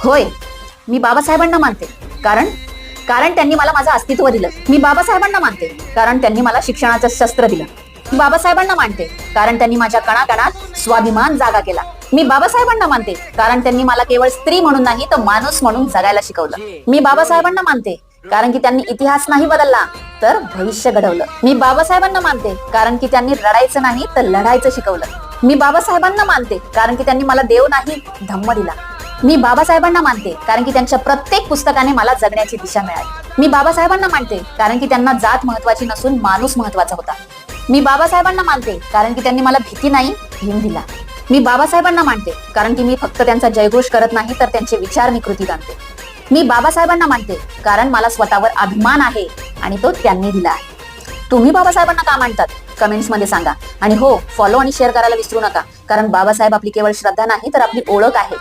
होय, मी बाबासाहेबांना मानते. कारण कारण त्यांनी मला माझं अस्तित्व दिलं. मी बाबासाहेबांना मानते कारण त्यांनी मला शिक्षणाचं शस्त्र दिलं. मी बाबासाहेबांना मानते कारण त्यांनी माझ्या कणाकणात स्वाभिमान जागा केला. मी बाबासाहेबांना मानते कारण त्यांनी मला केवळ स्त्री म्हणून नाही तर माणूस म्हणून जगायला शिकवलं. मी बाबासाहेबांना मानते कारण की त्यांनी इतिहास नाही बदलला तर भविष्य घडवलं. मी बाबासाहेबांना मानते कारण की त्यांनी रडायचं नाही तर लढायचं शिकवलं. मी बाबासाहेबांना मानते कारण की त्यांनी मला देव नाही धम्म दिला. मी बाबासाहेबांना मानते कारण की त्यांच्या प्रत्येक पुस्तकाने मला जगण्याची दिशा मिळाली. मी बाबासाहेबांना मानते कारण की त्यांना जात महत्वाची नसून माणूस महत्वाचा होता. मी बाबासाहेबांना मानते कारण की त्यांनी मला भीती नाही भीम दिला. मी बाबासाहेबांना मानते कारण की मी फक्त त्यांचा जयघोष करत नाही तर त्यांचे विचार मी कृतीत आणते. मी बाबासाहेबांना मानते कारण मला स्वतःवर अभिमान आहे आणि तो त्यांनी दिला आहे. तुम्ही बाबासाहेबांना का मानतात कमेंट्स मध्ये सांगा. आणि हो, फॉलो आणि शेअर करायला विसरू नका कारण बाबासाहेब आपली केवळ श्रद्धा नाही तर आपली ओळख आहे.